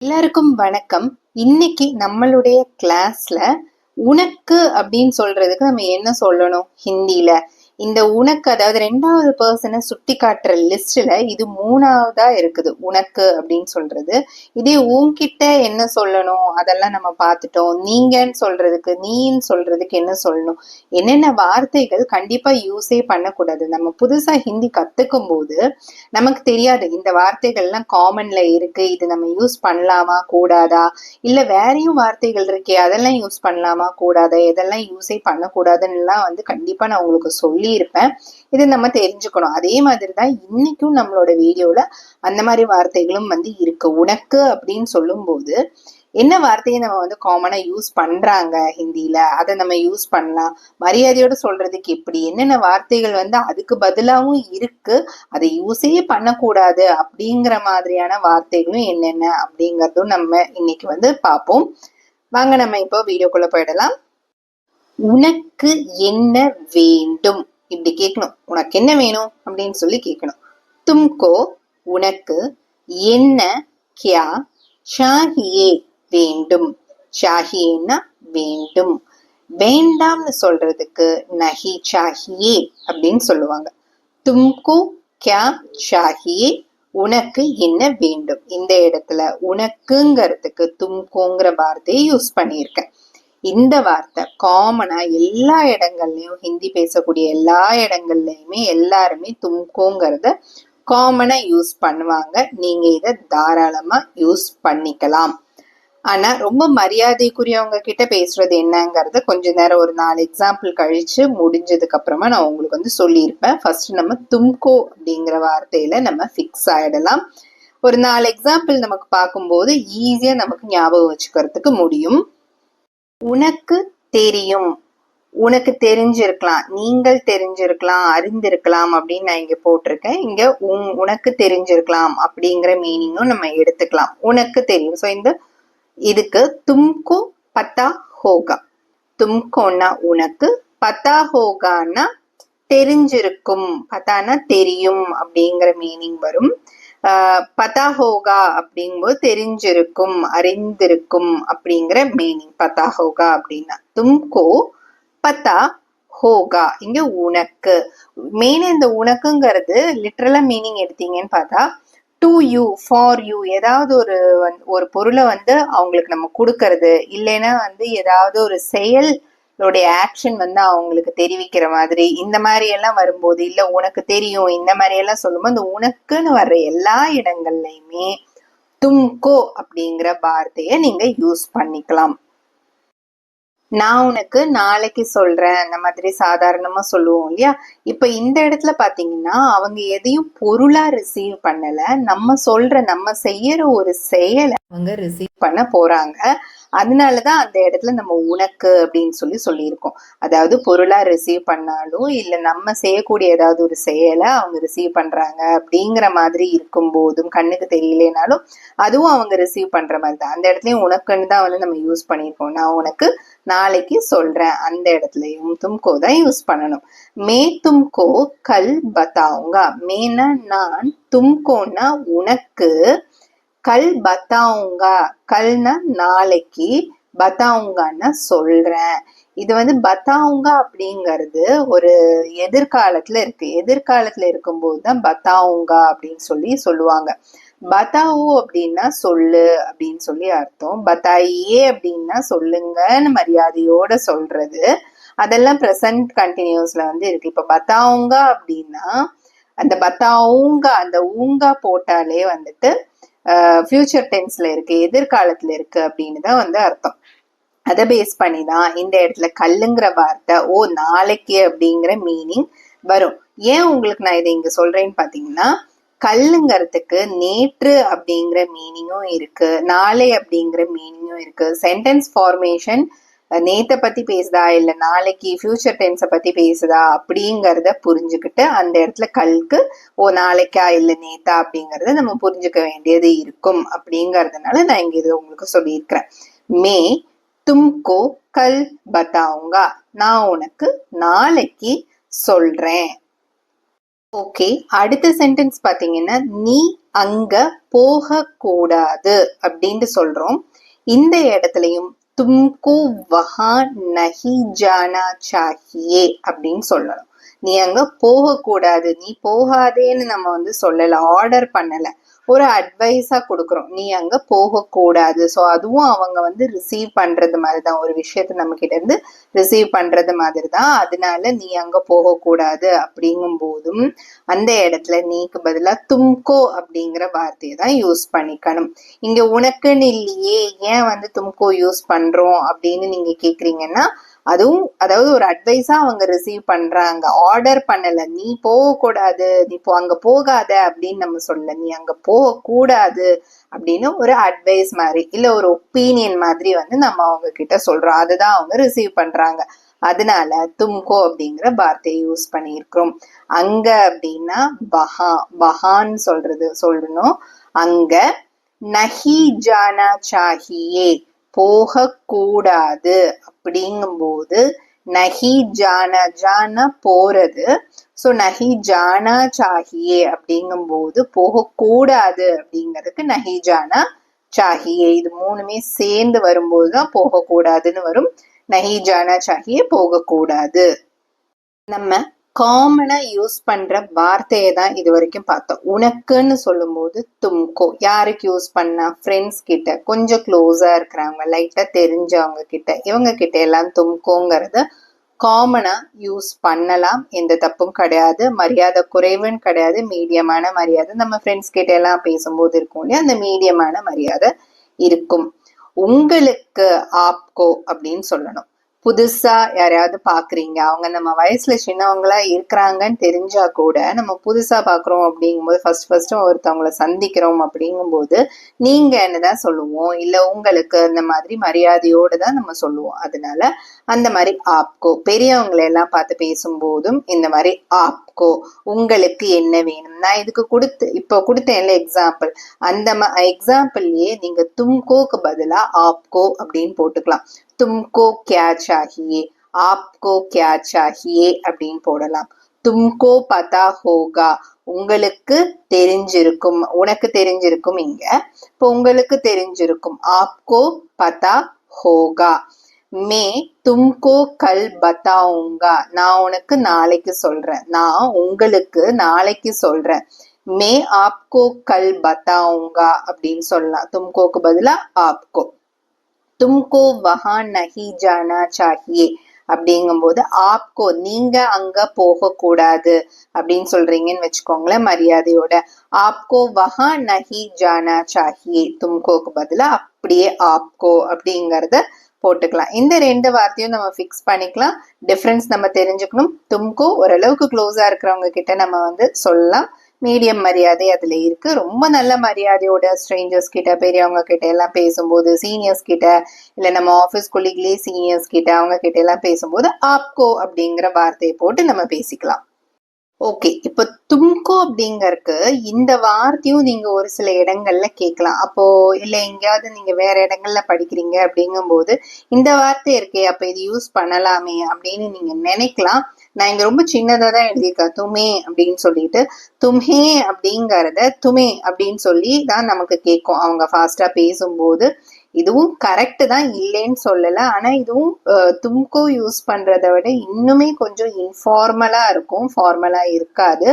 எல்லாருக்கும் வணக்கம். இன்னைக்கு நம்மளுடைய கிளாஸ்ல உனக்கு அப்படின்னு சொல்றதுக்கு நம்ம என்ன சொல்லணும் ஹிந்தியில? இந்த உனக்கு, அதாவது ரெண்டாவது பர்சனை சுட்டி காட்டுற லிஸ்ட்ல இது மூணாவதா இருக்குது, உனக்கு அப்படின்னு சொல்றது. இதே உன்கிட்ட என்ன சொல்லணும் அதெல்லாம் நம்ம பார்த்துட்டோம். நீங்கன்னு சொல்றதுக்கு, நீன்னு சொல்றதுக்கு என்ன சொல்லணும், என்னென்ன வார்த்தைகள் கண்டிப்பா யூஸே பண்ணக்கூடாது. நம்ம புதுசா ஹிந்தி கத்துக்கும் போது நமக்கு தெரியாது இந்த வார்த்தைகள்லாம் காமன்ல இருக்கு, இது நம்ம யூஸ் பண்ணலாமா கூடாதா, இல்ல வேறையும் வார்த்தைகள் இருக்கே அதெல்லாம் யூஸ் பண்ணலாமா கூடாதா, எதெல்லாம் யூஸே பண்ணக்கூடாதுன்னு கண்டிப்பா நான் உங்களுக்கு சொல்லியிருப்பேன். இது நம்ம தெரிஞ்சுக்கணும். அதே மாதிரிதான் இன்னைக்கும் நம்மளோட வீடியோல அந்த மாதிரி வார்த்தைகளும் இருக்கு. உனக்கு அப்படின்னு சொல்லும் போது என்ன வார்த்தையை நம்ம காமனா யூஸ் பண்றாங்க ஹிந்தியில, அதை நம்ம யூஸ் பண்ணலாம். மரியாதையோட சொல்றதுக்கு எப்படி, என்னென்ன வார்த்தைகள் அதுக்கு பதிலாவும் இருக்கு, அதை யூஸே பண்ணக்கூடாது அப்படிங்கிற மாதிரியான வார்த்தைகளும் என்னென்ன அப்படிங்கறதும் நம்ம இன்னைக்கு பார்ப்போம். வாங்க நம்ம இப்போ வீடியோக்குள்ள போயிடலாம். உனக்கு என்ன வேண்டும் இப்படி கேட்கணும். உனக்கு என்ன வேணும் அப்படின்னு சொல்லி கேட்கணும். தும்கோ, உனக்கு என்ன, கியா, சாஹியே வேண்டும். சாஹியேன்னா வேண்டும். வேண்டாம்னு சொல்றதுக்கு நஹி சாஹியே அப்படின்னு சொல்லுவாங்க. தும்கோ கியா சாஹியே, உனக்கு என்ன வேண்டும். இந்த இடத்துல உனக்குங்கிறதுக்கு தும்கோங்கிற வார்த்தையை யூஸ் பண்ணியிருக்கேன். இந்த வார்த்தை காமனா எல்லா இடங்கள்லயும், ஹிந்தி பேசக்கூடிய எல்லா இடங்கள்லயுமே எல்லாருமே தும்கோங்கிறத காமனா யூஸ் பண்ணுவாங்க. நீங்க இதை தாராளமா யூஸ் பண்ணிக்கலாம். ஆனா ரொம்ப மரியாதைக்குரியவங்க கிட்ட பேசுறது என்னங்கறத கொஞ்ச நேரம் ஒரு 4 எக்ஸாம்பிள் கழிச்சு முடிஞ்சதுக்கு அப்புறமா நான் உங்களுக்கு சொல்லியிருப்பேன். ஃபர்ஸ்ட் நம்ம தும்கோ அப்படிங்கிற வார்த்தையில நம்ம ஃபிக்ஸ் ஆயிடலாம். ஒரு 4 எக்ஸாம்பிள் நமக்கு பார்க்கும்போது ஈஸியா நமக்கு ஞாபகம் வச்சுக்கிறதுக்கு முடியும். உனக்கு தெரியும், உனக்கு தெரிஞ்சிருக்கலாம், நீங்கள் தெரிஞ்சிருக்கலாம், அறிந்திருக்கலாம் அப்படின்னு நான் இங்க போட்டிருக்கேன். இங்க உனக்கு தெரிஞ்சிருக்கலாம் அப்படிங்கிற மீனிங்கும் நம்ம எடுத்துக்கலாம். உனக்கு தெரியும். ஸோ இந்த இதுக்கு தும்கோ பத்தா ஹோகா. தும்கோன்னா உனக்கு, பத்தா ஹோகான்னா தெரிஞ்சிருக்கும், பத்தானா தெரியும் அப்படிங்கிற மீனிங் வரும். பதா ஹோகா அப்படிங்கும்போது தெரிஞ்சிருக்கும், அறிந்திருக்கும் அப்படிங்கிற மீனிங் பதா ஹோகா அப்படின்னா. தும்கோ பதா ஹோகா, இங்க உனக்கு. மெயின் இந்த உனக்குங்கிறது லிட்டரலா மீனிங் எடுத்தீங்கன்னு பார்த்தா டு யூ, ஃபார் யூ, ஏதாவது ஒரு பொருளை அவங்களுக்கு நம்ம கொடுக்கறது, இல்லைன்னா ஏதாவது ஒரு செயல் ஆக்ஷன் அவங்களுக்கு தெரிவிக்கிற மாதிரி, இந்த மாதிரி எல்லாம் வரும்போது, இல்ல உனக்கு தெரியும் இந்த மாதிரி எல்லாம் சொல்லும்போது இந்த உனக்குன்னு வர்ற எல்லா இடங்கள்லயுமே தும்கோ அப்படிங்கிற வார்த்தைய நீங்க யூஸ் பண்ணிக்கலாம். நான் உனக்கு நாளைக்கு சொல்றேன், அந்த மாதிரி சாதாரணமா சொல்லுவோம் இல்லையா. இப்ப இந்த இடத்துல பாத்தீங்கன்னா அவங்க எதையும் பொருளா ரிசீவ் பண்ணல, நம்ம செய்யற ஒரு செயலை அவங்க ரிசீவ் பண்ண போறாங்க. அதனாலதான் அந்த இடத்துல நம்ம உனக்கு அப்படின்னு சொல்லியிருக்கோம். அதாவது பொருளா ரிசீவ் பண்ணாலும் இல்ல நம்ம செய்யக்கூடிய ஏதாவது ஒரு செயலை அவங்க ரிசீவ் பண்றாங்க அப்படிங்கிற மாதிரி இருக்கும் போதும், கண்ணுக்கு தெரியலனாலும் அதுவும் அவங்க ரிசீவ் பண்ற மாதிரி தான். அந்த இடத்துலயும் உனக்குன்னு தான் நம்ம யூஸ் பண்ணியிருக்கோம். நான் உனக்கு நாளைக்கு சொல்றேன், அந்த இடத்துலயும் தும்கோ தான் யூஸ் பண்ணணும். மே தும்கோ கல் பத்தாவுங்க. மேனா நான், தும்கோன்னா உனக்கு, கல் பத்தாவுங்க, கல்னா நாளைக்கு, பத்தாவுங்கன்னா சொல்றேன். இது பத்தாவுங்க அப்படிங்கிறது ஒரு எதிர்காலத்துல இருக்கு. எதிர்காலத்துல இருக்கும்போது தான் பத்தாவுங்க அப்படின்னு சொல்லுவாங்க. பத்தாவோ அப்படின்னா சொல்லு அப்படின்னு சொல்லி அர்த்தம். பத்தாயே அப்படின்னா சொல்லுங்கன்னு மரியாதையோட சொல்றது. அதெல்லாம் ப்ரெசன்ட் கண்டினியூஸ்ல இருக்கு. இப்ப பத்தாவுங்க அப்படின்னா அந்த பத்தாவுங்க, அந்த ஊங்கா போட்டாலே ஃபியூச்சர் டென்ஸ்ல இருக்கு, எதிர்காலத்துல இருக்கு அப்படின்னு தான் அர்த்தம். அதை பேஸ் பண்ணி தான் இந்த இடத்துல கல்லுங்கிற வார்த்தை ஓ நாளைக்கு அப்படிங்கிற மீனிங் வரும். ஏன் உங்களுக்கு நான் இதை இங்க சொல்றேன்னு பாத்தீங்கன்னா, கல்லுங்கிறதுக்கு நேற்று அப்படிங்கிற மீனிங்கும் இருக்கு, நாளை அப்படிங்கிற மீனிங்கும் இருக்கு. சென்டென்ஸ் ஃபார்மேஷன் நேத்தை பத்தி பேசுதா இல்ல நாளைக்கு ஃபியூச்சர் டென்ஸை பத்தி பேசுதா அப்படிங்கறத புரிஞ்சுக்கிட்டு அந்த இடத்துல கல்க்கு ஓ நாளைக்கா இல்ல நேத்தா அப்படிங்கறத நம்ம புரிஞ்சுக்க வேண்டியது இருக்கும். அப்படிங்கறதுனால நான் இங்க இதை உங்களுக்கு சொல்லியிருக்கிறேன். மே தும்கோ கல் பத்தாவுங்கா, நான் உனக்கு நாளைக்கு சொல்றேன். ஓகே, அடுத்த சென்டென்ஸ் பாத்தீங்கன்னா நீ அங்க போக கூடாது அப்படின்னு சொல்றோம். இந்த இடத்துலயும் தும்கோ வஹா நஹி ஜானா சாஹியே அப்படின்னு சொல்லணும். நீ அங்க போக கூடாது, நீ போகாதேன்னு நம்ம வந்து சொல்லல, ஆர்டர் பண்ணல, ஒரு அட்வைஸா கொடுக்குறோம், நீ அங்க போக கூடாது. ஸோ அதுவும் அவங்க வந்து ரிசீவ் பண்றது மாதிரி தான், ஒரு விஷயத்த நம்ம கிட்ட இருந்து ரிசீவ் பண்றது மாதிரி தான். அதனால நீ அங்க போக கூடாது அப்படிங்கும் போதும் அந்த இடத்துல நீக்கு பதிலா தும்கோ அப்படிங்கிற வார்த்தையை தான் யூஸ் பண்ணிக்கணும். இங்க உனக்குன்னு இல்லையே, ஏன் வந்து தும்கோ யூஸ் பண்றோம் அப்படின்னு நீங்க கேக்குறீங்கன்னா, அதுவும் அதாவது ஒரு அட்வைஸா அவங்க ரிசீவ் பண்றாங்க, ஆர்டர் பண்ணல. நீ போகக்கூடாது, நீ அங்க போகாத அப்படின்னு நம்ம சொல்ல, நீ அங்க போக கூடாது அப்படின்னு ஒரு அட்வைஸ் மாதிரி இல்ல ஒரு ஒப்பீனியன் மாதிரி வந்து நம்ம அவங்க கிட்ட சொல்றோம். அதுதான் அவங்க ரிசீவ் பண்றாங்க. அதனால தும்கோ அப்படிங்கிற வார்த்தையை யூஸ் பண்ணியிருக்கிறோம். அங்க அப்படின்னா பஹா, பஹான்னு சொல்லணும். அங்க நஹி ஜானா சாஹியே, போக கூடாது அப்படிங்கும்போது நஹி ஜானா, ஜானா போறது, ஸோ நஹி ஜானா சாஹியே அப்படிங்கும்போது போகக்கூடாது அப்படிங்கிறதுக்கு நஹி ஜானா சாஹியே, இது மூணுமே சேர்ந்து வரும்போது தான் போகக்கூடாதுன்னு வரும். நஹி ஜானா சாஹியே, போகக்கூடாது. நம்ம காமனா யூஸ் பண்ற வார்த்தையை தான் இது வரைக்கும் பார்த்தோம். உனக்குன்னு சொல்லும் போது தும்கோ, யாருக்கு யூஸ் பண்ணா, ஃப்ரெண்ட்ஸ் கிட்ட, கொஞ்சம் க்ளோஸா இருக்கிறவங்க, லைட்டா தெரிஞ்சவங்க கிட்ட, இவங்க கிட்ட எல்லாம் தும்கோங்கிறது காமனா யூஸ் பண்ணலாம், எந்த தப்பும் கிடையாது. மரியாதை குறைவுன்னு கிடையாது, மீடியமான மரியாதை நம்ம ஃப்ரெண்ட்ஸ் கிட்ட எல்லாம் பேசும்போது இருக்கும் இல்லையா, அந்த மீடியமான மரியாதை இருக்கும். உங்களுக்கு ஆப்கோ அப்படின்னு சொல்லணும். புதுசா யாரையாவது பாக்குறீங்க, அவங்க நம்ம வயசுல சின்னவங்களா இருக்கிறாங்கன்னு தெரிஞ்சா கூட நம்ம புதுசா பாக்குறோம் அப்படிங்கும்போது, ஃபர்ஸ்ட் ஒருத்தவங்களை சந்திக்கிறோம் அப்படிங்கும்போது நீங்க என்னதான் சொல்லுவோம், இல்ல உங்களுக்கு இந்த மாதிரி மரியாதையோடு தான் நம்ம சொல்லுவோம். அதனால அந்த மாதிரி ஆப்கோ, பெரியவங்களை எல்லாம் பார்த்து பேசும்போதும் இந்த மாதிரி ஆப்கோ, உங்களுக்கு என்ன வேணும். நான் இதுக்கு இப்போ கொடுத்தேன்ல எக்ஸாம்பிள், அந்த எக்ஸாம்பிள்லயே நீங்க தும்கோக்கு பதிலா ஆப்கோ அப்படின்னு போட்டுக்கலாம். तुमको क्या चाहिए, आपको क्या चाहिए அப்படின்னு போடலாம். तुमको पता होगा, உங்களுக்கு தெரிஞ்சிருக்கும், உனக்கு தெரிஞ்சிருக்கும். இங்க இப்போ உங்களுக்கு தெரிஞ்சிருக்கும், आपको पता होगा. मैं तुमको कल बताऊंगा, நான் உனக்கு நாளைக்கு சொல்றேன், நான் உங்களுக்கு நாளைக்கு சொல்றேன். मैं आपको कल बताऊंगा அப்படின்னு சொல்லலாம். तुमकोக்கு பதிலா आपको. तुमको वहां नहीं जाना चाहिए அப்படிங்கும்போது ஆப்கோ, நீங்க அங்க போக கூடாது அப்படின்னு சொல்றீங்கன்னு வச்சுக்கோங்களேன் மரியாதையோட. ஆப்கோ வஹா நஹி ஜானா சாஹியே, தும்கோக்கு பதிலா அப்படியே ஆப்கோ அப்படிங்கறத போட்டுக்கலாம். இந்த ரெண்டு வார்த்தையும் நம்ம ஃபிக்ஸ் பண்ணிக்கலாம். டிஃபரன்ஸ் நம்ம தெரிஞ்சுக்கணும். தும்கோ ஓரளவுக்கு க்ளோஸா இருக்கிறவங்க கிட்ட நம்ம வந்து சொல்லலாம், மீடியம் மரியாதை அதுல இருக்கு. ரொம்ப நல்ல மரியாதையோட ஸ்ட்ரேஞ்சர்ஸ் கிட்ட, பெரியவங்க கிட்ட எல்லாம் பேசும்போது, சீனியர்ஸ் கிட்ட, இல்ல நம்ம ஆபீஸ் கொலீக்லயே சீனியர்ஸ் கிட்ட, அவங்க கிட்ட எல்லாம் பேசும்போது ஆப்கோ அப்படிங்கிற வார்த்தையை போட்டு நம்ம பேசிக்கலாம். ஓகே, இப்போ தும்கோ அப்படிங்கறக்கு இந்த வார்த்தையும் நீங்க ஒரு சில இடங்கள்ல கேட்கலாம். அப்போ இல்ல எங்கேயாவது நீங்க வேற இடங்கள்ல படிக்கிறீங்க அப்படிங்கும்போது இந்த வார்த்தை இருக்கே, அப்ப இது யூஸ் பண்ணலாமே அப்படின்னு நீங்க நினைக்கலாம். நான் இங்க ரொம்ப சின்னதா தான் எழுதியிருக்கேன், துமே அப்படின்னு சொல்லிட்டு. தும்ஹே அப்படிங்கறத துமே அப்படின்னு சொல்லி தான் நமக்கு கேட்கும் அவங்க ஃபாஸ்டா பேசும்போது. இதுவும் கரெக்ட் தான், இல்லைன்னு சொல்லல. ஆனா இதுவும் தும்கோ யூஸ் பண்றதை விட இன்னுமே கொஞ்சம் இன்ஃபார்மலா இருக்கும், ஃபார்மலா இருக்காது.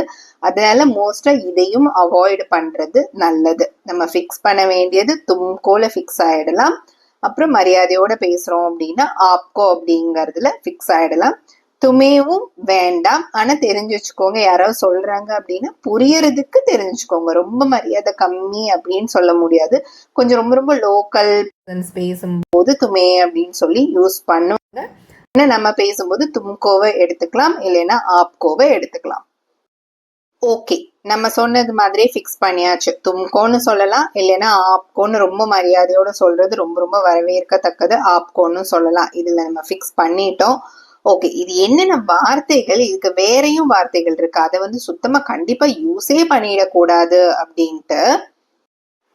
அதனால மோஸ்டா இதையும் அவாய்ட் பண்றது நல்லது. நம்ம ஃபிக்ஸ் பண்ண வேண்டியது தும்கோல ஃபிக்ஸ் ஆயிடலாம். அப்புறம் மரியாதையோட பேசுறோம் அப்படின்னா ஆப்கோ அப்படிங்கறதுல ஃபிக்ஸ் ஆயிடலாம். துமேவும் வேண்டாம், ஆனா தெரிஞ்சு வச்சுக்கோங்க, யாராவது சொல்றாங்க அப்படின்னா புரியறதுக்கு தெரிஞ்சுக்கோங்க. ரொம்ப மரியாதை கம்மி அப்படின்னு சொல்ல முடியாது, கொஞ்சம் ரொம்ப ரொம்ப லோக்கல் பேசும்போது துமே அப்படின்னு சொல்லி யூஸ் பண்ணுவாங்க. ஆனா நம்ம பேசும்போது தும்கோவை எடுத்துக்கலாம், இல்லைன்னா ஆப்கோவை எடுத்துக்கலாம். ஓகே, நம்ம சொன்னது மாதிரியே ஃபிக்ஸ் பண்ணியாச்சு. தும்கோன்னு சொல்லலாம், இல்லைன்னா ஆப்கோன்னு ரொம்ப மரியாதையோட சொல்றது ரொம்ப ரொம்ப வரவேற்கத்தக்கது, ஆப்கோன்னு சொல்லலாம். இதுல நம்ம ஃபிக்ஸ் பண்ணிட்டோம். ஓகே, இது என்னென்ன வார்த்தைகள், இதுக்கு வேறையும் வார்த்தைகள் இருக்கு, அதை வந்து சுத்தமா கண்டிப்பா யூஸே பண்ணிடக்கூடாது அப்படின்ட்டு.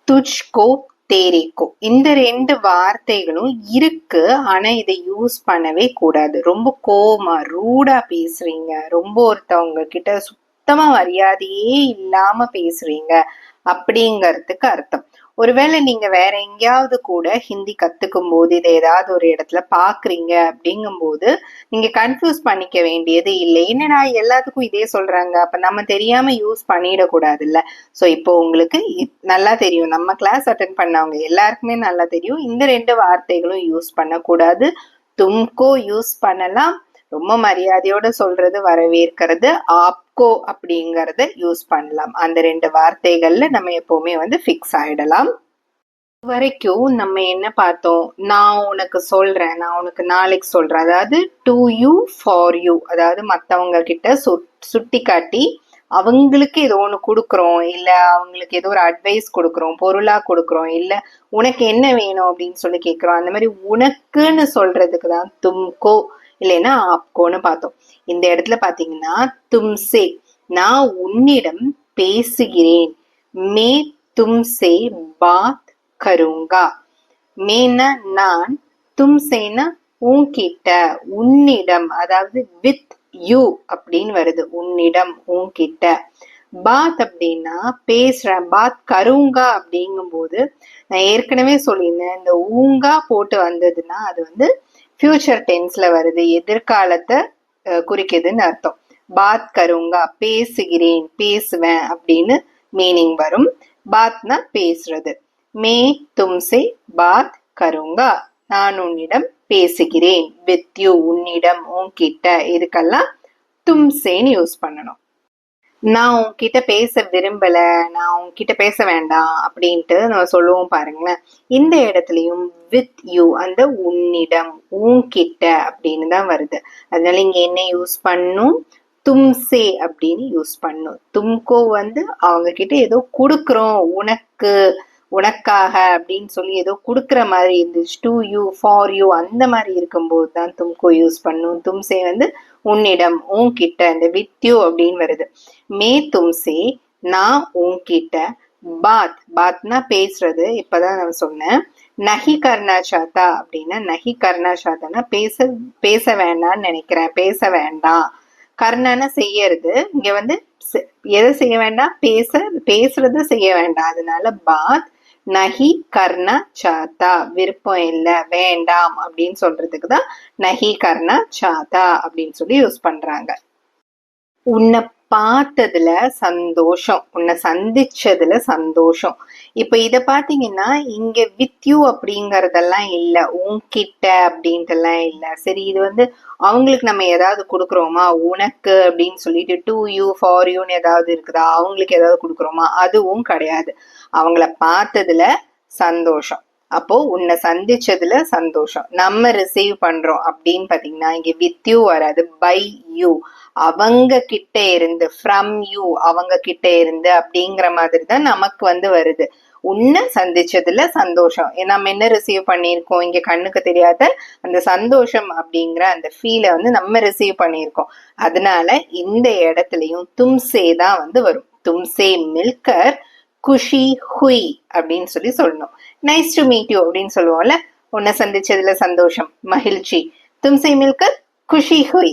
துச்கோ தேரிக்கோ, இந்த ரெண்டு வார்த்தைகளும் இருக்கு, ஆனா இதை யூஸ் பண்ணவே கூடாது. ரொம்ப கோவமா ரூடா பேசுறீங்க, ரொம்ப ஒருத்தவங்க கிட்ட சுத்தமா மரியாதையே இல்லாம பேசுறீங்க அப்படிங்கறதுக்கு அர்த்தம். ஒருவேளை நீங்க வேற எங்கேயாவது கூட ஹிந்தி கத்துக்கும் போது இதை ஏதாவது ஒரு இடத்துல பாக்குறீங்க அப்படிங்கும் போது நீங்க கன்ஃபியூஸ் பண்ணிக்க வேண்டியது இல்லை. என்னடா எல்லாத்துக்கும் இதே சொல்றாங்க, அப்ப நம்ம தெரியாம யூஸ் பண்ணிடக்கூடாது இல்ல. சோ இப்போ உங்களுக்கு நல்லா தெரியும், நம்ம கிளாஸ் அட்டென்ட் பண்ணவங்க எல்லாருக்குமே நல்லா தெரியும் இந்த ரெண்டு வார்த்தைகளும் யூஸ் பண்ணக்கூடாது. தும்கோ யூஸ் பண்ணலாம், ரொம்ப மரியாதையோட சொல்றது வரவேற்கிறது, ஆப்கோ அப்படிங்கறத யூஸ் பண்ணலாம். அந்த ரெண்டு வார்த்தைகள்ல நம்ம எப்பவுமே ஃபிக்ஸ் ஆயிடலாம். வரைக்கும் நம்ம என்ன பார்த்தோம், நான் உனக்கு சொல்றேன், நான் உனக்கு நாளைக்கு சொல்றேன், அதாவது டு யூ ஃபார் யூ, அதாவது மத்தவங்க கிட்ட சுட்டி காட்டி அவங்களுக்கு ஏதோ ஒண்ணு கொடுக்குறோம், இல்ல அவங்களுக்கு ஏதோ ஒரு அட்வைஸ் கொடுக்குறோம், பொருளா கொடுக்குறோம், இல்ல உனக்கு என்ன வேணும் அப்படின்னு சொல்லி கேட்கிறோம். அந்த மாதிரி உனக்குன்னு சொல்றதுக்கு தான் தும்கோ இல்லைன்னா ஆப்கோன்னு பார்த்தோம். இந்த இடத்துல பாத்தீங்கன்னா தும்சே, நான் உன்னிடம் பேசுகிறேன், மே தும்சே பாத் கருங்கா. மேனா நான், தும்சேனா உன்கிட்ட, உன்னிடம், அதாவது வித் யூ அப்படின்னு வருது, உன்னிடம் உன்கிட்ட. பாத் அப்படின்னா பேசுறேன், பாத் கருங்கா அப்படிங்கும் போது நான் ஏற்கனவே சொல்லியிருந்தேன், இந்த ஊங்கா போட்டு வந்ததுன்னா அது ஃபியூச்சர் டென்ஸ்ல வருது, எதிர்காலத்தை குறிக்குதுன்னு அர்த்தம். பாத் கருங்கா பேசுகிறேன், பேசுவேன் அப்படின்னு மீனிங் வரும். பாத்னா பேசுறது. மே தும்சே பாத் கருங்கா, நான் உன்னிடம் பேசுகிறேன், வித் யூ உன்னிடம் உன்கிட்ட, இதுக்கெல்லாம் தும்சேன்னு யூஸ் பண்ணணும். நான் உன்கிட்ட பேச விரும்பல, நான் உன்கிட்ட பேச வேண்டாம் அப்படின்ட்டு நம்ம சொல்லுவோம் பாருங்களேன். இந்த இடத்துலயும் வித் யூ, அந்த உன்னிடம் உன்கிட்ட அப்படின்னு தான் வருது. அதனால இங்க என்ன யூஸ் பண்ணும், தும்சே அப்படின்னு யூஸ் பண்ணும். தும்கோ அவங்க கிட்ட ஏதோ கொடுக்குறோம், உனக்கு உனக்காக அப்படின்னு சொல்லி ஏதோ கொடுக்குற மாதிரி இருந்துச்சு, டு யூ ஃபார் யூ அந்த மாதிரி இருக்கும்போது தான் தும்கோ யூஸ் பண்ணும். தும்சே உன்னிடம் உன்கிட்ட, இந்த வித் யூ அப்படின்னு வருது. மே தும்சே நான் உன்கிட்ட, பாத் பாத்னா பேசுறது, இப்பதான் நான் சொன்னேன். நஹி கர்னா சாத்தா அப்படின்னா, நஹி கர்னா சாத்தானா பேச வேண்டாம்னு நினைக்கிறேன், பேச வேண்டாம். கர்ணான செய்யறது, இங்க எதை செய்ய வேண்டாம், பேசுறது செய்ய வேண்டாம். அதனால பாத் நஹி கர்னா சாத்தா, விருப்பம் இல்லை, வேண்டாம் அப்படின்னு சொல்றதுக்கு தான் நஹி கர்னா சாத்தா அப்படின்னு சொல்லி யூஸ் பண்றாங்க. உன்னை பார்த்ததுல சந்தோஷம், உன்னை சந்திச்சதுல சந்தோஷம். இப்ப இத பாத்தீங்கன்னா இங்க வித் யூ அப்படிங்கறதெல்லாம் இல்ல, உன்கிட்ட அப்படின்ட்டுலாம் இல்ல. சரி, இது அவங்களுக்கு நம்ம ஏதாவது கொடுக்குறோமா, உனக்கு அப்படின்னு சொல்லிட்டு டு யூ ஃபார் யூன்னு ஏதாவது இருக்குதா, அவங்களுக்கு ஏதாவது கொடுக்குறோமா, அதுவும் கிடையாது. அவங்கள பார்த்ததுல சந்தோஷம். அப்போ உன்னை சந்திச்சதுல சந்தோஷம். நம்ம ரிசீவ் பண்றோம் அப்படின்னு பாத்தீங்கன்னா இங்க வித் யூ வராது, பை யூ, அவங்க கிட்ட இருந்து, ஃப்ரம் யூ, அவங்க கிட்ட இருந்து அப்படிங்கிற மாதிரி தான் நமக்கு வருது. உன்னை சந்திச்சதுல சந்தோஷம். நம்ம என்ன ரிசீவ் பண்ணியிருக்கோம், இங்க கண்ணுக்கு தெரியாத அந்த சந்தோஷம் அப்படிங்கிற அந்த ஃபீலை நம்ம ரிசீவ் பண்ணியிருக்கோம். அதனால இந்த இடத்துலயும் தும்சே தான் வரும். தும்சே மில்கர் குஷி ஹுய் அப்படின்னு சொல்லி சொல்லணும். நைஸ் டு மீட் யூ அப்படின்னு சொல்லுவோம்ல, உன்னை சந்திச்சதுல சந்தோஷம், மகிழ்ச்சி. தும்சே மில்கர் குஷி ஹுய்.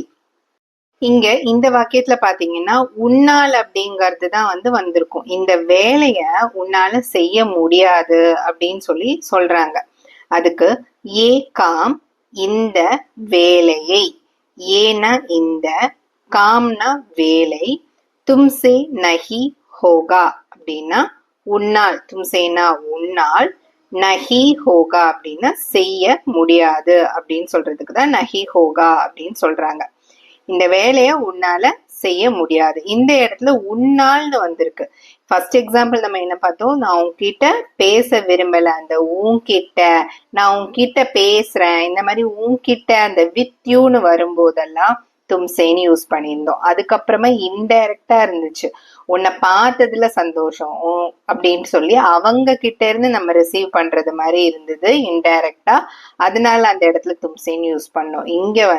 இங்க இந்த வாக்கியத்துல பாத்தீங்கன்னா உன்னால் அப்படிங்கிறது தான் வந்திருக்கும். இந்த வேலைய உன்னால செய்ய முடியாது அப்படின்னு சொல்லி சொல்றாங்க. அதுக்கு ஏ காம், இந்த வேலையை, ஏனா இந்த, காம்னா வேலை, தும்சே நஹி ஹோகா அப்படின்னா உன்னால், தும்சேனா உன்னால், நஹி ஹோகா அப்படின்னா செய்ய முடியாது அப்படின்னு சொல்றதுக்கு தான் நஹி ஹோகா அப்படின்னு சொல்றாங்க. இந்த வேலைய உன்னால செய்ய முடியாது. இந்த இடத்துல உன்னால்னு வந்திருக்கு. ஃபர்ஸ்ட் எக்ஸாம்பிள் நம்ம என்ன பார்த்தோம், நான் உன்கிட்ட பேச விரும்பல, அந்த உன்கிட்ட, நான் உன்கிட்ட பேசுறேன், இந்த மாதிரி உன்கிட்ட அந்த வித் யூன்னு வரும்போதெல்லாம் தும்சேன்னு யூஸ் பண்ணியிருந்தோம். அதுக்கப்புறமா இன்டைரக்டா இருந்துச்சு, உன்னை பார்த்ததுல சந்தோஷம் அப்படின்னு சொல்லி அவங்க கிட்ட இருந்து நம்ம ரிசீவ் பண்றது மாதிரி இருந்தது இன்டைரக்டா. அதனால அந்த இடத்துல தும்சேன்னு யூஸ் பண்ணோம். இங்க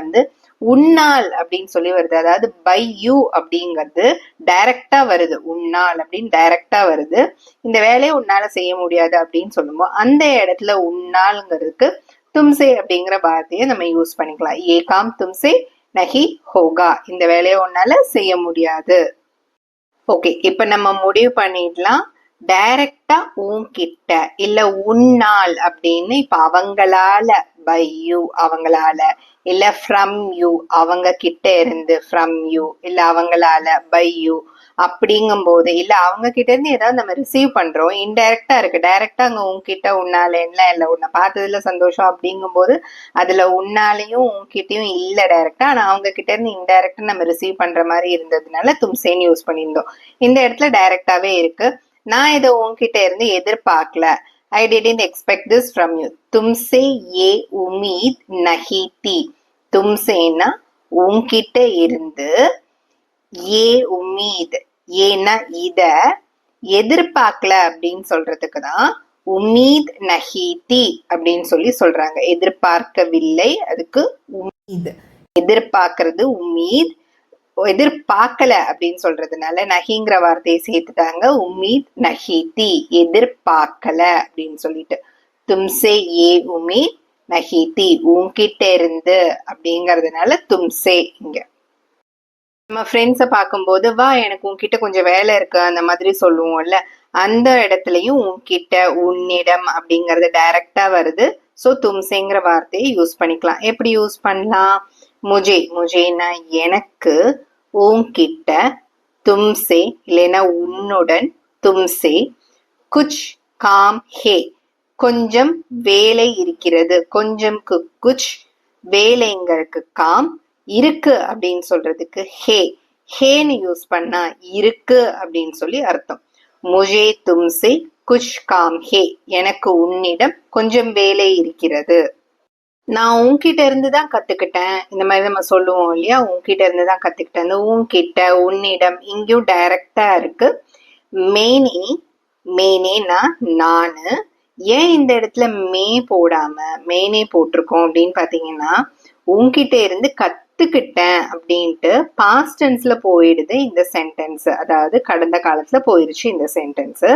உன்னால் அப்படின்னு சொல்லி வருது, அதாவது பை யூ அப்படிங்கிறது டைரக்டா வருது, உன்னால் அப்படின்னு டைரக்டா வருது. இந்த வேலையை உன்னால செய்ய முடியாது அப்படின்னு சொல்லும்போது அந்த இடத்துல உன்னால்ங்கிறதுக்கு தும்சே அப்படிங்கிற வார்த்தையை நம்ம யூஸ் பண்ணிக்கலாம். ஏ காம் தும்சே நஹி ஹோகா, இந்த வேலையை உன்னால செய்ய முடியாது. ஓகே, இப்ப நம்ம முடிவு பண்ணிடலாம். டைரக்டா உன்கிட்ட இல்ல உன்னால் அப்படின்னு இப்ப அவங்களால, பை யூ அவங்களால, இல்ல ஃப்ரம் யூ அவங்க கிட்ட இருந்து, ஃப்ரம் யூ இல்ல அவங்களால பை யூ அப்படிங்கும் போது, இல்ல அவங்க கிட்ட இருந்து ஏதாவது நம்ம ரிசீவ் பண்றோம், இன்டைரக்டா இருக்கு. டைரக்டா அங்க உன்கிட்ட உன்னால இல்ல உன்னை பார்த்ததுல சந்தோஷம் அப்படிங்கும் போது அதுல உன்னாலையும் உன்கிட்டயும் இல்ல டைரக்டா, ஆனா அவங்க கிட்ட இருந்து இன்டைரக்டா நம்ம ரிசீவ் பண்ற மாதிரி இருந்ததுனால தும்சேன்னு யூஸ் பண்ணியிருந்தோம். இந்த இடத்துல டைரக்டாவே இருக்கு. நான் இதை உன்கிட்ட இருந்து எதிர்பார்க்கல. I didn't expect this from you. तुमसे ये उम्मीद नहीं थी. तुमसेना உன்கிட்ட இருந்து, ஏ உம்மீத், ஏன்னா இத எதிர்பார்க்கல அப்படின்னு சொல்றதுக்கு தான் உம்மீத் நஹீதி அப்படின்னு சொல்லி சொல்றாங்க. எதிர்பார்க்கவில்லை, அதுக்கு உம்மீத். எதிர்பார்க்கறது உம்மீத், எதிர்பார்க்கல அப்படின்னு சொல்றதுனால நஹிங்கிற வார்த்தையை சேர்த்துட்டாங்க. உம்மீத் நஹீதி, எதிர்பார்க்கல அப்படின்னு சொல்லிட்டு. தும்சே ஏ உம்மீத் நஹீதி, உன்கிட்ட இருந்து அப்படிங்கறதுனால தும்சே. இங்க நம்ம ஃப்ரெண்ட்ஸை பார்க்கும்போது, வா எனக்கு உன்கிட்ட கொஞ்சம் வேலை இருக்கு அந்த மாதிரி சொல்லுவோம்ல, அந்த இடத்துலயும் உன்கிட்ட உன்னிடம் அப்படிங்கறது டைரக்டா வருது. ஸோ தும்சேங்கிற வார்த்தையை யூஸ் பண்ணிக்கலாம். எப்படி யூஸ் பண்ணலாம்? முஜே, முஜேனா எனக்கு, உன்கிட்ட, தும்சே இல்லைன்னா உன்னுடன், தும்சே, குச் காம் ஹே, கொஞ்சம் வேலை இருக்கிறது, கொஞ்சம் குச், வேலைங்கிறதுக்கு காம், இருக்கு அப்படின்னு சொல்றதுக்கு ஹே, ஹேன்னு யூஸ் பண்ணா இருக்கு அப்படின்னு சொல்லி அர்த்தம். முஜே தும்சே குச் காம் ஹே, எனக்கு உன்னிடம் கொஞ்சம் வேலை இருக்கிறது. நான் உன்கிட்ட இருந்து தான் கத்துக்கிட்டேன், இந்த மாதிரி நம்ம சொல்லுவோம் இல்லையா, உன்கிட்ட இருந்து தான் கத்துக்கிட்டேன். அந்த உன்கிட்ட, உன்னிடம் இங்கேயும் டைரக்டா இருக்கு. மேனே, மேனேனா நானு. ஏன் இந்த இடத்துல மே போடாம மேனே போட்டிருக்கோம் அப்படின்னு பாத்தீங்கன்னா, உன்கிட்ட இருந்து கத்துக்கிட்டேன் அப்படின்ட்டு பாஸ்ட் டென்ஸ்ல போயிடுது இந்த சென்டென்ஸ், அதாவது கடந்த காலத்துல போயிருச்சு இந்த சென்டென்ஸ்.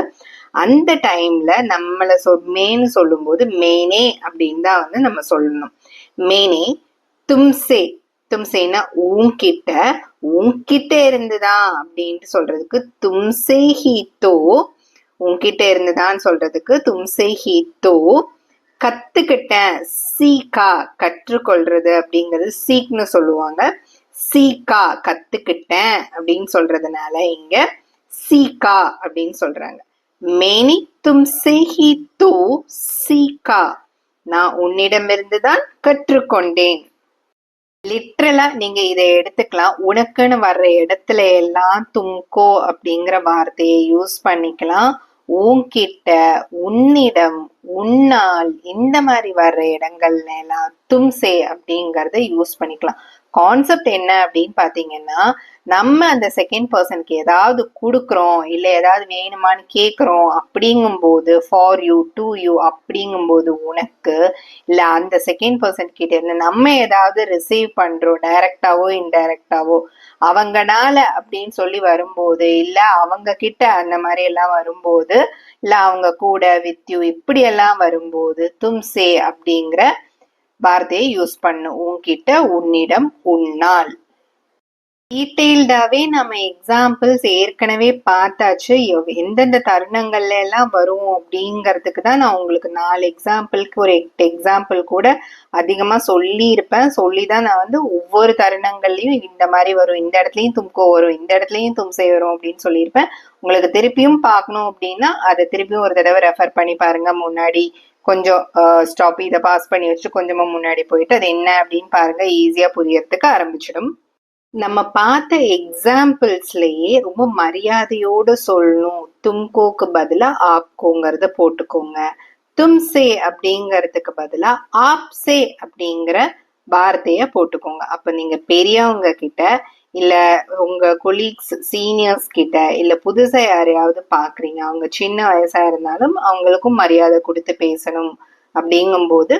அந்த டைம்ல நம்மள மேன்னு சொல்லும் போது மேனே அப்படின்னு தான் வந்து நம்ம சொல்லணும். மேனே தும்சே, தும்சேனா உன்கிட்ட, உன்கிட்ட இருந்துதான் அப்படின்ட்டு சொல்றதுக்கு தும்சே ஹி தோ, உன்கிட்ட இருந்துதான் சொல்றதுக்கு தும்சே ஹி தோ. கத்துக்கிட்டேன், சீக்கா கற்றுக்கொள்றது அப்படிங்கிறது சீக்னு சொல்லுவாங்க. சீக்கா கத்துக்கிட்டேன் அப்படின்னு சொல்றதுனால இங்க சீக்கா அப்படின்னு சொல்றாங்க. மேனி தும்சே ஹி தோ சீக்கா, நான் உன்னிடமிருந்துதான் கற்றுக்கொண்டேன். லிட்ரலா நீங்க இதை எடுத்துக்கலாம். உனக்குன்னு வர்ற இடத்துல எல்லாம் தும்கோ அப்படிங்கிற வார்த்தையை யூஸ் பண்ணிக்கலாம். உன்கிட்ட, உன்னிடம், உன்னால் இந்த மாதிரி வர்ற இடங்கள்ல எல்லாம் தும்சே அப்படிங்கறத யூஸ் பண்ணிக்கலாம். கான்செப்ட் என்ன அப்படின்னு பாத்தீங்கன்னா, நம்ம அந்த செகண்ட் பர்சனுக்கு ஏதாவது கொடுக்குறோம் இல்ல ஏதாவது வேணுமான்னு கேக்குறோம் அப்படிங்கும் போது ஃபார் யூ, டு யூ அப்படிங்கும் போது உனக்கு, இல்ல அந்த செகண்ட் பர்சன் கிட்ட இருந்து நம்ம ஏதாவது ரிசீவ் பண்றோம் டைரக்டாவோ இன்டைரக்டாவோ, அவங்கனால அப்படின்னு சொல்லி வரும்போது, இல்ல அவங்க கிட்ட அந்த மாதிரி எல்லாம் வரும்போது, இல்ல அவங்க கூட, வித் யூ இப்படி எல்லாம் வரும்போது தும்சே அப்படிங்கிற வார்த்தையை யூஸ் பண்ணும். உன்கிட்ட, உன்னிடம், உன்னால். டீட்டெயில்டாவே நம்ம எக்ஸாம்பிள்ஸ் ஏற்கனவே பார்த்தாச்சு. எந்தெந்த தருணங்கள்ல எல்லாம் வரும் அப்படிங்கிறதுக்கு தான் நான் உங்களுக்கு 4 எக்ஸாம்பிளுக்கு ஒரு 8 எக்ஸாம்பிள் கூட அதிகமா சொல்லி இருப்பேன். சொல்லிதான் நான் வந்து ஒவ்வொரு தருணங்கள்லயும் இந்த மாதிரி வரும், இந்த இடத்துலயும் தும்கோ வரும், இந்த இடத்துலயும் தும்சே வரும் அப்படின்னு சொல்லியிருப்பேன். உங்களுக்கு திருப்பியும் பார்க்கணும் அப்படின்னா அதை திருப்பியும் ஒரு தடவை ரெஃபர் பண்ணி பாருங்க. முன்னாடி கொஞ்சம் ஸ்டாப், இதை பாஸ் பண்ணி வச்சு கொஞ்சமா முன்னாடி போயிட்டு அது என்ன அப்படின்னு பாருங்க. ஈஸியா புரியறதுக்கு ஆரம்பிச்சிடும். நம்ம பார்த்த எக்ஸாம்பிள்ஸ்லயே ரொம்ப மரியாதையோட சொல்லணும். தும்கோக்கு பதிலா ஆப்கோங்கிறத போட்டுக்கோங்க. தும்சே அப்படிங்கறதுக்கு பதிலா ஆப்சே அப்படிங்கிற வார்த்தைய போட்டுக்கோங்க. அப்ப நீங்க பெரியவங்க கிட்ட, இல்ல உங்க கொலீக்ஸ், சீனியர்ஸ் கிட்ட, இல்ல புதுசா யாரையாவது பாக்குறீங்க, அவங்க சின்ன வயசா இருந்தாலும் அவங்களுக்கும் மரியாதை கொடுத்து பேசணும். அப்படிங்கும் போது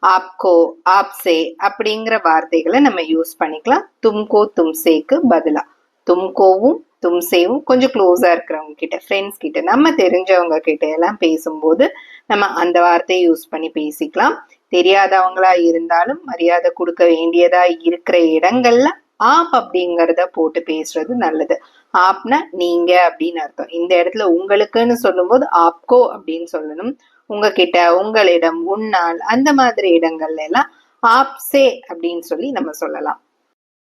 ஆப்கோ, ஆப்சே அப்படிங்கிற வார்த்தைகளை நம்ம யூஸ் பண்ணிக்கலாம். தும்கோ, தும்சேக்கு பதிலா. தும்கோவும் தும்சேவும் கொஞ்சம் க்ளோஸா இருக்கிறவங்க கிட்ட, ஃப்ரெண்ட்ஸ் கிட்ட, நம்ம தெரிஞ்சவங்க கிட்ட எல்லாம் பேசும்போது நம்ம அந்த வார்த்தையை யூஸ் பண்ணி பேசிக்கலாம். தெரியாதவங்களா இருந்தாலும் மரியாதை கொடுக்க வேண்டியதா இருக்கிற இடங்கள்ல ஆப் அப்படிங்கறத போட்டு பேசுறது நல்லது. ஆப்னா நீங்க அப்படின்னு அர்த்தம். இந்த இடத்துல உங்களுக்குன்னு சொல்லும்போது ஆப்கோ அப்படின்னு சொல்லணும். உங்ககிட்ட, உங்களிடம், உன்னால், அந்த மாதிரி இடங்கள்ல எல்லாம் ஆப்சே அப்படின்னு சொல்லி நம்ம சொல்லலாம்.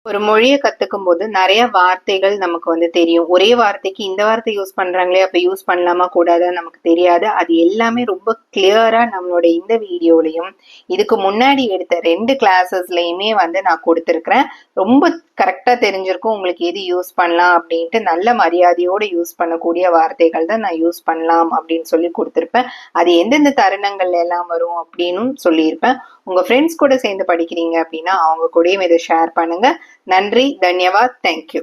ஒரு மொழியை கத்துக்கும் போது நிறைய வார்த்தைகள் நமக்கு தெரியும். ஒரே வார்த்தைக்கு இந்த வார்த்தை யூஸ் பண்றாங்களே, அப்ப யூஸ் பண்ணலாமா கூடாதான்னு நமக்கு தெரியாது. அது எல்லாமே ரொம்ப கிளியரா நம்மளோட இந்த வீடியோலையும் இதுக்கு முன்னாடி எடுத்த 2 கிளாஸஸ்லயுமே நான் கொடுத்திருக்கிறேன். ரொம்ப கரெக்டா தெரிஞ்சிருக்கும் உங்களுக்கு எது யூஸ் பண்ணலாம் அப்படின்ட்டு. நல்ல மரியாதையோட யூஸ் பண்ணக்கூடிய வார்த்தைகள் தான் நான் யூஸ் பண்ணலாம் அப்படின்னு சொல்லி கொடுத்திருப்பேன். அது எந்தெந்த தருணங்கள்ல எல்லாம் வரும் அப்படின்னு சொல்லியிருப்பேன். உங்க ஃப்ரெண்ட்ஸ் கூட சேர்ந்து படிக்கிறீங்க அப்படின்னா அவங்க கூடயும் இதை ஷேர் பண்ணுங்க. நன்றி, தன்யவாத், தேங்க்யூ.